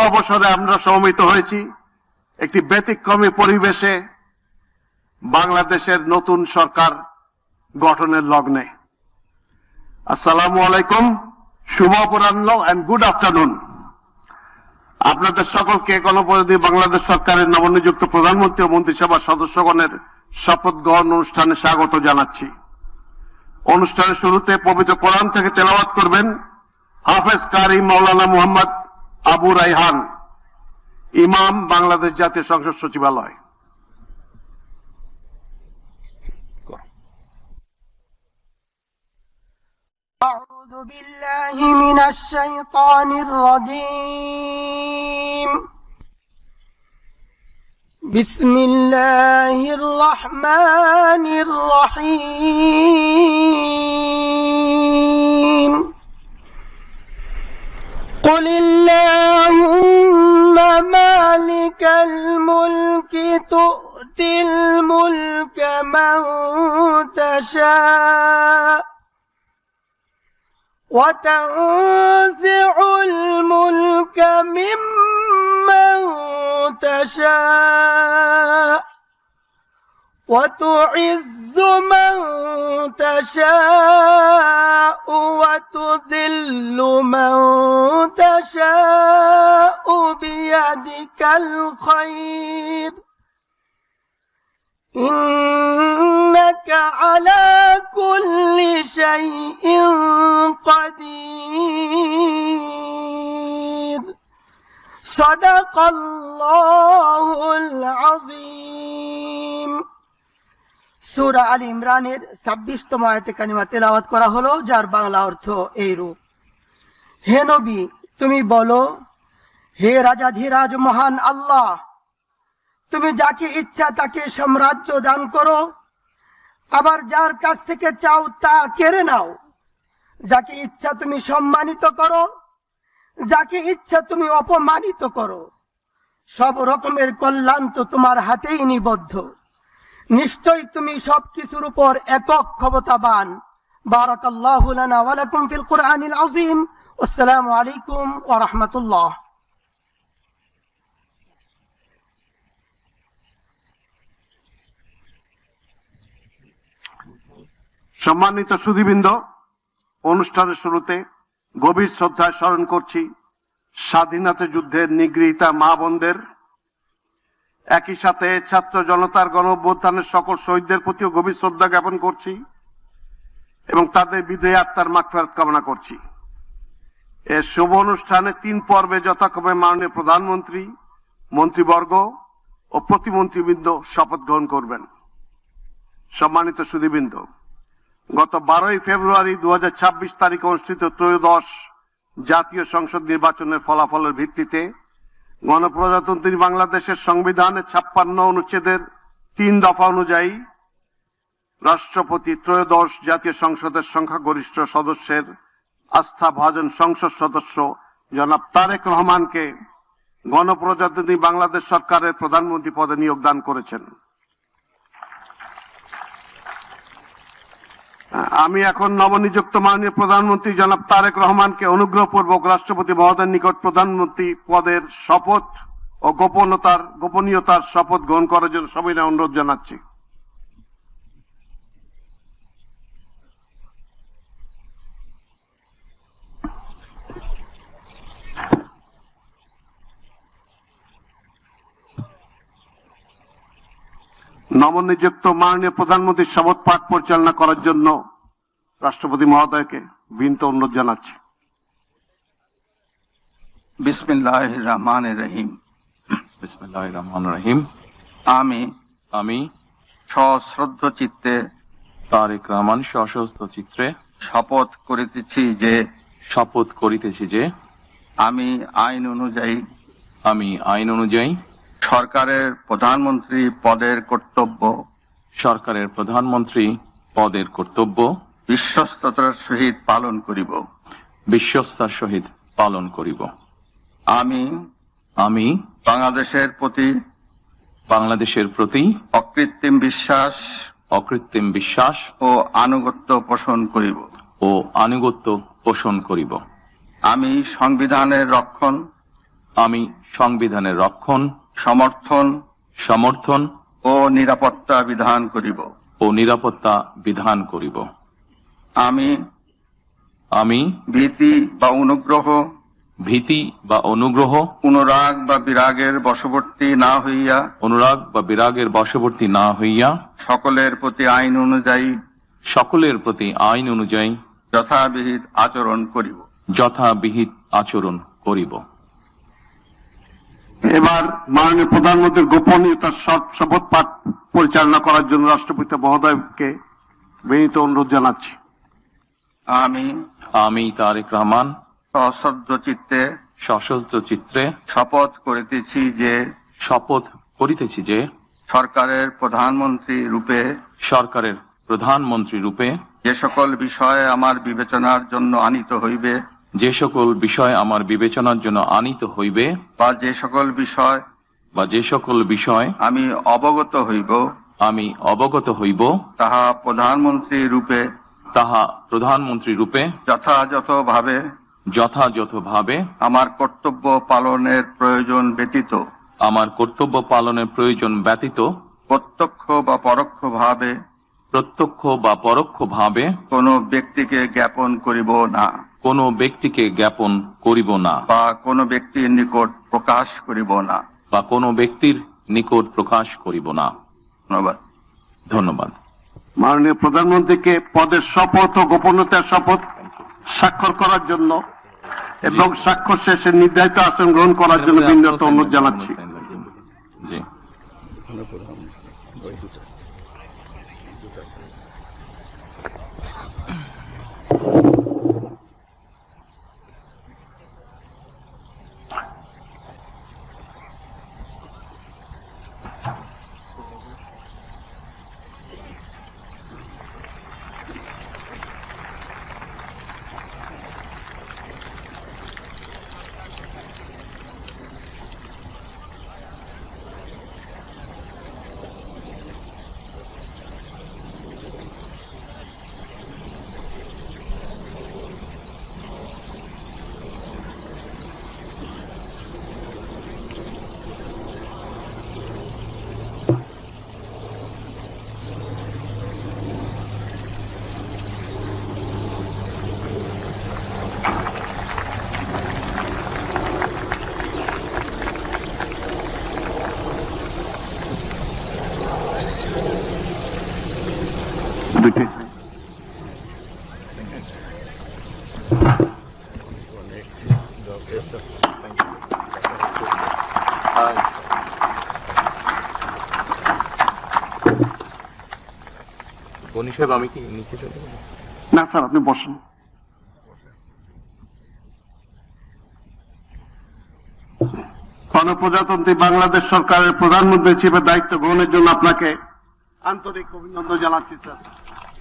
অবসরে আমরা সমবেত হয়েছি একটি ব্যতিক্রমী পরিবেশে বাংলাদেশের নতুন সরকার গঠনের লগ্নে। আসসালামু আলাইকুম, শুভ অপরাহ্ন এন্ড গুড আফটারনুন। আপনাদের সকলকে গণপ্রজাতন্ত্রী বাংলাদেশ সরকারের নবনিযুক্ত প্রধানমন্ত্রী ও মন্ত্রিসভার সদস্যগণের শপথ গ্রহণ অনুষ্ঠানে স্বাগত জানাচ্ছি। অনুষ্ঠানের শুরুতে পবিত্র কোরআন থেকে তেলাওয়াত করবেন হাফেজ কারি মাওলানা মুহাম্মদ আবু রাইহান, ইমাম, বাংলাদেশ জাতীয় সংসদ সচিবালয়। أعوذ بالله من الشيطان الرجيم. بسم الله الرحمن الرحيم. قل اللهم مالك الملك تؤتي الملك من تشاء وتنزع الملك ممن تشاء وتعز من تشاء وتذل من تشاء بيدك الخير إنك على كل شيء قدير. صدق الله العظيم. সূরা আল ইমরানের 26তম আয়াতে কারিমা তেলাওয়াত করা হলো, যার বাংলা অর্থ এইরূপ: হে নবী, তুমি বলো, হে রাজাধিরাজ মহান আল্লাহ, তুমি যাকে ইচ্ছা তাকে সাম্রাজ্য দান করো, আবার যার কাছ থেকে চাও তা কেড়ে নাও। যাকে ইচ্ছা তুমি সম্মানিত করো, যাকে ইচ্ছা তুমি অপমানিত করো। সব রকমের কল্যাণ তো তোমার হাতেই নিবদ্ধ। নিশ্চয়ই তুমি সবকিছুর উপর একক ক্ষমতাবান। বারাকাল্লাহু লানা ওয়া লাকুম ফিল কুরআনিল আযীম। আসসালামু আলাইকুম ওয়া রাহমাতুল্লাহ। সম্মানিত সুধীবৃন্দ, অনুষ্ঠানের শুরুতে গভীর শ্রদ্ধায় স্মরণ করছি স্বাধীনতা যুদ্ধের নিগৃহীতা মা বোনদের। একই সাথে ছাত্র জনতার গণ অভ্যুত্থানের সকল শহীদদের প্রতিও গভীর শ্রদ্ধা জ্ঞাপন করছি এবং তাদের বিদেহী আত্মার মাগফিরাত কামনা করছি। এর শুভ অনুষ্ঠানে 3 পর্বে যথাক্রমে মাননীয় প্রধানমন্ত্রী, মন্ত্রীবর্গ ও প্রতিমন্ত্রীবৃন্দ শপথ গ্রহণ করবেন। সম্মানিত সুধীবৃন্দ, গত 12ই ফেব্রুয়ারি 2026 তারিখে অনুষ্ঠিত ত্রয়োদশ জাতীয় সংসদ নির্বাচনের ফলাফলের ভিত্তিতে গণপ্রজাতন্ত্রী বাংলাদেশের সংবিধানের 56 অনুচ্ছেদের 3 দফা অনুযায়ী রাষ্ট্রপতি ত্রয়োদশ জাতীয় সংসদের সংখ্যাগরিষ্ঠ সদস্যের আস্থাভাজন সংসদ সদস্য জনাব তারেক রহমানকে গণপ্রজাতন্ত্রী বাংলাদেশ সরকারের প্রধানমন্ত্রী পদে নিয়োগ দান করেছেন। আমি এখন নবনিযুক্ত মাননীয় প্রধানমন্ত্রী জনাব তারেক রহমানকে অনুগ্রহপূর্বক রাষ্ট্রপতি মহোদয়ের নিকট প্রধানমন্ত্রী পদের শপথ ও গোপনীয়তার শপথ গ্রহণ করার জন্য সবিনয় অনুরোধ জানাচ্ছি। নবনিযুক্ত মাননীয় প্রধানমন্ত্রীর শপথ পাঠ পরিচালনা করার জন্য রাষ্ট্রপতি মহোদয়কে বিনীত অনুরোধ জানাচ্ছি। বিসমিল্লাহির রহমানির রহিম। বিসমিল্লাহির রহমানির রহিম। আমি সশ্রদ্ধ চিত্তে তারেক রহমান সশস্ত্র চিত্রে শপথ করিতেছি যে আমি আইন অনুযায়ী সরকারের প্রধানমন্ত্রী পদের কর্তব্য বিশ্বস্ততার সহিত পালন করিব। আমি বাংলাদেশের প্রতি অকৃত্রিম বিশ্বাস ও আনুগত্য পোষণ করিব। আমি সংবিধানের রক্ষণ আমি সংবিধানের রক্ষণ, সমর্থন সমর্থন ও নিরাপত্তা বিধান করিব। ও নিরাপত্তা বিধান করিব। আমি আমি ভীতি বা অনুগ্রহ, ভীতি বা অনুগ্রহ, অনুরাগ বা বিরাগের বশবর্তী না হইয়া অনুরাগ বা বিরাগের বশবর্তী না হইয়া সকলের প্রতি আইন অনুযায়ী সকলের প্রতি আইন অনুযায়ী যথাবিহিত আচরণ করিব। যথাবিহিত আচরণ করিব। এবার মাননীয় প্রধানমন্ত্রীর গোপনীয়তার শপথ পাঠ পরিচালনা করার জন্য রাষ্ট্রপতি মহোদয়কে বিনীত অনুরোধ জানাচ্ছি। আমি তারেক রহমান সশ্রদ্ধ চিত্তে সশস্ত্র চিত্রে শপথ করিতেছি যে শপথ করিতেছি যে সরকারের প্রধানমন্ত্রী রূপে সরকারের প্রধানমন্ত্রী রূপে যে সকল বিষয় আমার বিবেচনার জন্য আনিত হইবে যে সকল বিষয় আমার বিবেচনার জন্য আনিত হইবে বা যে সকল বিষয় আমি অবগত হইব আমি অবগত হইব তাহা প্রধানমন্ত্রী রূপে যথাযথভাবে আমার কর্তব্য পালনের প্রয়োজন ব্যতীত প্রত্যক্ষ বা পরোক্ষভাবে কোনো ব্যক্তিকে জ্ঞাপন করিব না বা কোনো ব্যক্তির নিকট প্রকাশ করিব না। ধন্যবাদ। ধন্যবাদ। মাননীয় প্রধানমন্ত্রীকে পদের শপথ ও গোপনীয়তার শপথ স্বাক্ষর করার জন্য এবং স্বাক্ষর শেষে নির্ধারিত আসন গ্রহণ করার জন্য বিনীত অনুরোধ জানাচ্ছি। জি। দুইটাই গণি সাহেব, আমি কি নিচে চলে যাব? না স্যার, আপনি বসেন। গণপ্রজাতন্ত্রী বাংলাদেশ সরকারের প্রধানমন্ত্রী হিসেবে দায়িত্ব গ্রহণের জন্য আপনাকে আন্তরিক অভিনন্দন জানাচ্ছি স্যার।